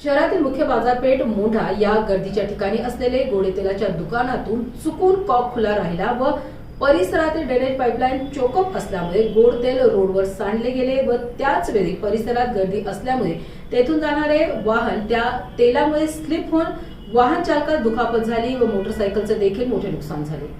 शहरातील मुख्य बाजारपेठ मोढा या गर्दीच्या ठिकाणी असलेले गोडे तेलाच्या दुकानातून चुकून कॉक खुला राहिला व परिसरातील ड्रेनेज पाईपलाईन चोकअप असल्यामुळे गोड तेल रोडवर सांडले गेले व त्याच वेळी परिसरात गर्दी असल्यामुळे तेथून जाणारे वाहन त्या तेलामुळे स्लिप होऊन वाहन चालकास दुखापत झाली व मोटरसायकलचे देखील मोठे नुकसान झाले।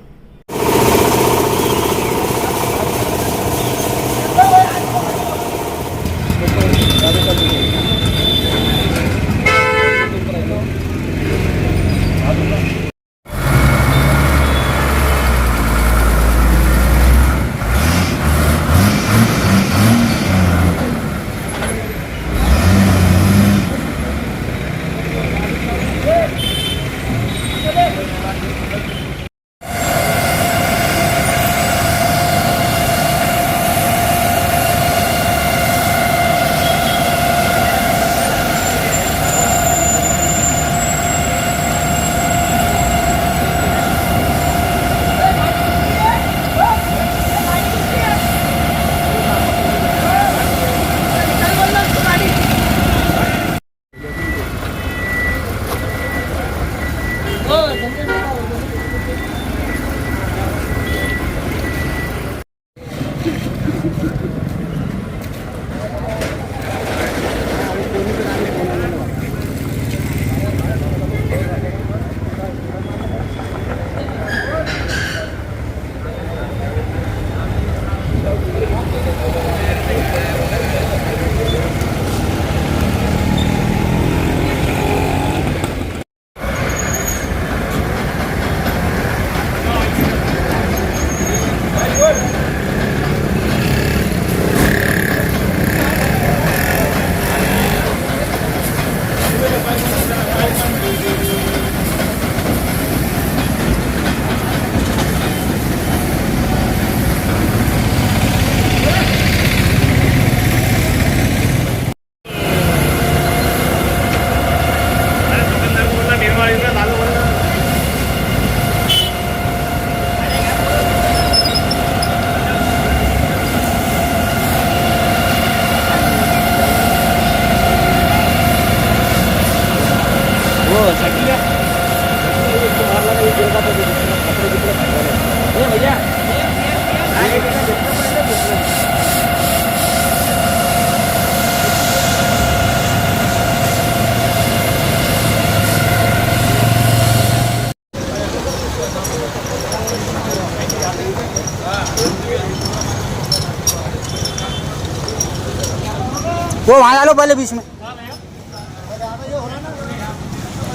वो वहाँ डालो पहले बीच में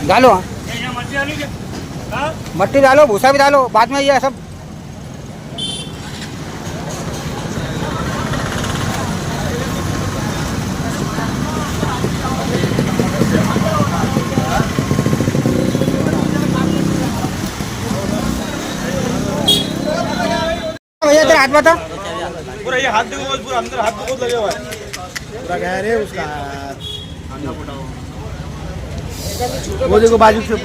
डालो। मट्टी डालो, भूसा भी डालो, बाद में ये सब भैया तेरा हाथ बता पूरा ये हाथ देखो पूरा अंदर हाथ बहुत लगे हुआ है पूरा गहरे है उसका वो देखो बाजू से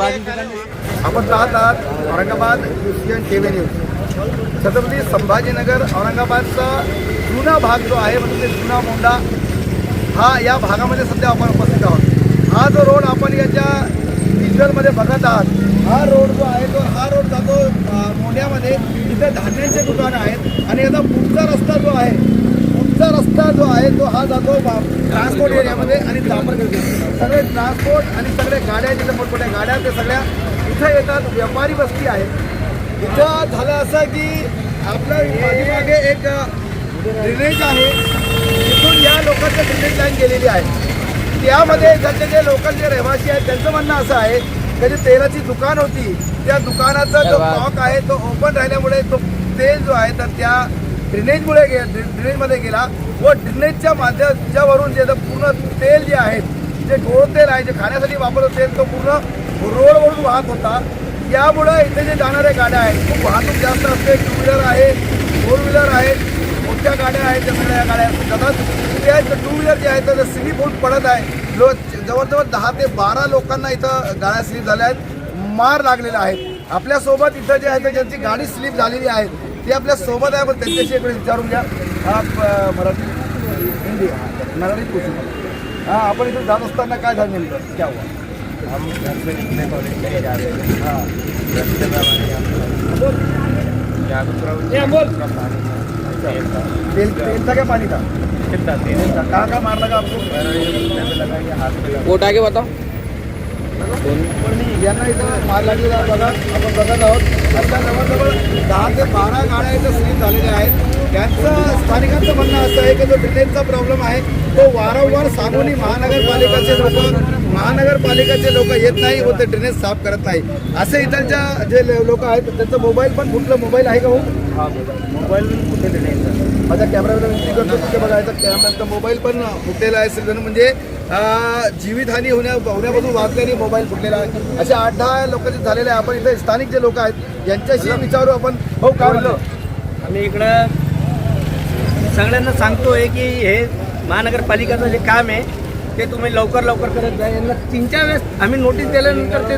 आपण राहत आहात औरंगाबाद क्रिश्चियन टेव्हेन्यू छत्रपती संभाजीनगर औरंगाबादचा जुना भाग जो आहे म्हणजे जुना मोंढा हा या भागामध्ये सध्या आपण उपस्थित आहोत। हा जो रोड आपण याच्या व्हिज्युअलमध्ये बघत आहात हा रोड जो आहे तो हा रोड जातो मोंढ्यामध्ये जिथे धान्याचे दुकानं आहेत आणि याचा पुढचा रस्ता जो आहे तो हा जातो ट्रान्सपोर्ट एरियामध्ये आणि जामरगड सगळे ट्रान्सपोर्ट आणि सगळे गाड्या जिथे मोठमोठ्या गाड्या ते सगळ्या इथं येतात। व्यापारी वस्ती आहे। इथं झालं असं की आपल्या पाठीमागे एक ड्रेनेज आहे तिथून या लोकांचं ड्रेनेज लाईन गेलेली आहे। त्यामध्ये त्याचे जे लोकल जे रहिवासी आहेत त्यांचं म्हणणं असं आहे की जी तेलाची दुकान होती त्या दुकानाचा जो कॉक आहे तो ओपन राहिल्यामुळे तो तेल जो आहे तर त्या ड्रेनेजमध्ये गेला व ड्रेनेजच्या माध्यमावरून जे पूर्ण तेल जे आहे जे गोड तेल आहे जे खाण्यासाठी वापरत तेल तो पूर्ण रोडवरून वाहत होता। यामुळे इथे जे जाणाऱ्या गाड्या आहेत खूप वाहतूक जास्त असते। टू व्हीलर आहे, फोर व्हीलर आहेत, मोठ्या गाड्या आहेत, त्या सगळ्या गाड्या जातात। त्या टू व्हीलर जे आहेत तर स्लिप होऊन पडत आहे। जवळजवळ 10 ते 12 लोकांना इथं गाड्या स्लिप झाल्या आहेत, मार लागलेला आहे। आपल्यासोबत इथं जे आहे ज्यांची गाडी स्लिप झालेली आहे ते आपल्या सोबत आहे, पण त्यांच्याशी एक विचारून घ्या। आप मराठी हिंदी मराठी पूछू हाँ आपण इथे जात असताना काय झालं नेमकं क्या हुआ हम घर से निकले कॉलेज के लिए जा रहे थे। हाँ रास्ते में हमारे यहाँ दूसरा पानी था। तेल था क्या पानी था कितना तेल तेल था कहाँ मार लगा आपको घुटने में लगा या हाथ में लगा। वोट आगे बताओ यांना इथं मार लागलेला बघा आपण बघत आहोत आता जवळजवळ 10 ते 12 गाड्या इथं स्लिप झालेल्या आहेत त्यांचं स्थानिकांचं म्हणणं असं आहे की जो ड्रेनेजचा प्रॉब्लेम आहे तो वारंवार सांगूनही महानगरपालिकेचे लोक येत नाही व ते ड्रेनेज साफ करत नाही असे इथलच्या जे लोक आहेत त्यांचं मोबाईल पण फुटलं मोबाईल आहे का हो हाँ मोबाइल में कुठे नहीं था। माझ्या कॅमेराला विनंती करतो की बघायचा कॅमेराचा मोबाईल पण फुटलेला आहे सगळं म्हणजे जीवितहानी होण्यापासून वाचल्याने मोबाईल फुटलेला आहे असे 8-10 लोकांचे झालेले आहे आपण इथे स्थानिक जे लोक आहेत यांच्याशी विचारू आपण हो काय म्हणलं आम्ही इकडं सगळ्यांना सांगतोय की हे महानगरपालिकेचं जे काम आहे ते तुम्ही लवकर करत जा यांना 3-4 वेळेस आम्ही नोटीस दिल्यानंतर ते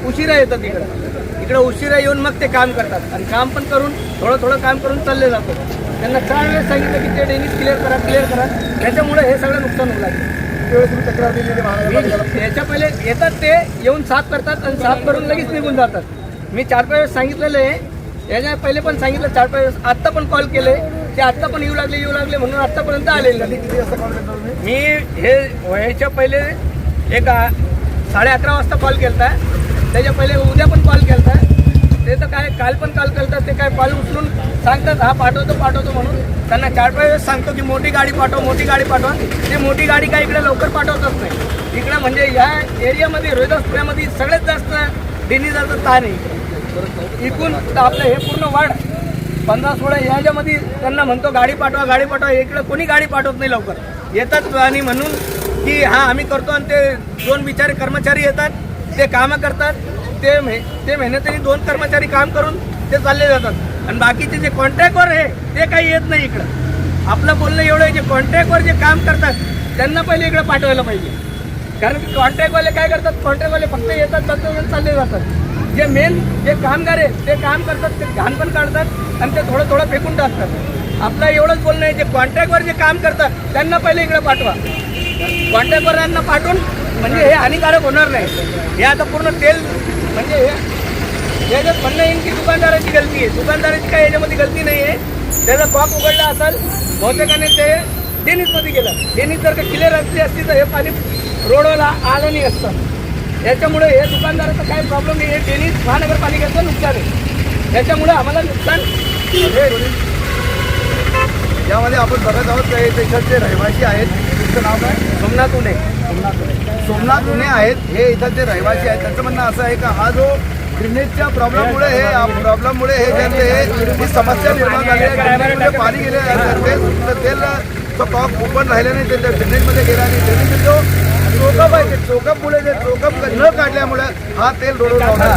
उशिरा येतात इकडं उशिरा येऊन मग ते काम करतात आणि काम पण करून थोडं काम करून चालले जातात त्यांना 4 वेळेस सांगितलं की ते ड्रेनेज क्लिअर करा त्याच्यामुळे हे सगळं नुकसान होऊ लागलं त्यावेळेस तुम्ही तक्रार दिली होती महानगरपालिकेला याच्या पहिले येतात ते येऊन साफ करतात आणि साफ करून लगेच निघून जातात मी 4-5 वेळेस सांगितलेलं आहे याच्या पहिले पण सांगितलं 4-5 वेळेस आत्ता पण कॉल केले ते आत्ता पण येऊ लागले म्हणून आत्तापर्यंत आलेले नाही किती वाजता कॉल करतो तुम्ही मी हे व्हायच्या पहिले एक 11:30 वाजता कॉल केलता त्याच्या पहिले उद्या पण कॉल केलता ते तर काय काल पण कॉल करतात ते काय कॉल उचलून सांगतात हा पाठवतो म्हणून त्यांना 4-5 वेळेस सांगतो की मोठी गाडी पाठवा ते मोठी गाडी काय इकडे लवकर पाठवतच नाही इकडं म्हणजे या एरियामध्ये रोहिदासपुऱ्यामध्ये सगळ्यात जास्त ड्रेनेजचा ताण आहे इकडून आपलं हे पूर्ण वाढ 15-16 याच्यामध्ये त्यांना म्हणतो गाडी पाठवा इकडे कोणी गाडी पाठवत नाही लवकर येतात आणि म्हणून की हा आम्ही करतो आणि ते 2 बिचारे कर्मचारी येतात ते कामं करतात ते मेहनतीने 2 कर्मचारी काम करून ते चालले जातात आणि बाकीचे जे कॉन्ट्रॅक्टवर आहे ते काही येत नाही इकडं आपलं बोलणं एवढं आहे की कॉन्ट्रॅक्टवर जे काम करतात त्यांना पहिले इकडे पाठवायला पाहिजे कारण की कॉन्ट्रॅक्टवाले काय करतात कॉन्ट्रॅक्टवाले फक्त येतात चालले जातात जे मेन जे कामगार आहे ते काम करतात ते घाण पण काढतात आणि ते थोडं फेकून टाकतात आपलं एवढंच बोलणं आहे जे कॉन्ट्रॅक्टवर जे काम करतात त्यांना पहिले इकडे पाठवा कॉन्ट्रॅक्टवाल्यांना पाठवून म्हणजे हे हानिकारक होणार नाही हे आता पूर्ण तेल म्हणजे हे याच्यात म्हणणं येईल की दुकानदाराची गलती आहे दुकानदाराची काही याच्यामध्ये गलती नाही आहे त्याचा कॉक उघडला असेल बहुतेकाने ते ड्रेनेजमध्ये गेलं ड्रेनेज जर का क्लिअर असली असती तर हे पाणी रोडला आलं नाही असतं याच्यामुळे हे दुकानदाराचा काही प्रॉब्लेम नाही हे ड्रेनेज महानगरपालिकेचं नुकसान आहे याच्यामुळे आम्हाला नुकसान यामध्ये आपण बघत आहोत काही देशाचे रहिवासी आहेत तुमचं नाव काय सोमनाथ उडे सोमनाथ उन्हे आहेत हे इथलचे रहिवासी आहेत त्यांचं म्हणणं असं आहे का हा जो ड्रेनेजच्या प्रॉब्लेममुळे ही समस्या निर्माण झाली आहे ड्रेनेजमध्ये पाणी गेले तेल तो कॉक ओपन राहिल्याने ते ड्रेनेजमध्ये गेला आणि ड्रेनेजमध्ये जो चोकअप आहे ते चोकअपमुळे जे चोकअप न काढल्यामुळे हा तेल रोडवर लावणार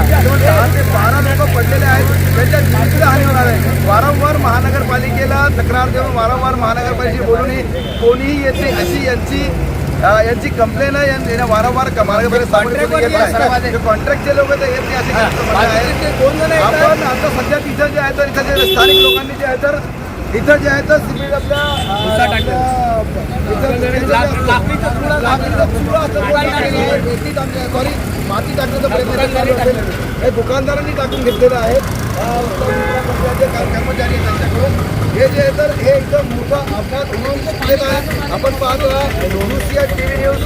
10 ते 12 लोक पडलेले आहेत त्यांच्या जीवितला हानी होणार आहे वारंवार महानगरपालिकेला तक्रार देऊन वारंवार महानगरपालिकेशी बोलूनही कोणीही येते अशी यांची कंप्लेन आहे यांनी वारंवार महानगरपालिका कॉन्ट्रॅक्टचे लोक तर येत नाही असे आपण आता सध्या तिथं जे आहे तर इथं जे स्थानिक लोकांनी जे आहे तर इथं जे आहे तर सिमेंट सॉरी माती टाकण्याचा प्रयत्न चालू असेल हे दुकानदारांनी टाकून घेतलेलं आहे कर्मचारी त्यांच्याकडून हे जे आहे तर हे एकदम मोठा अपघात होऊन आहे आपण पाहतो न्यूज TV न्यूज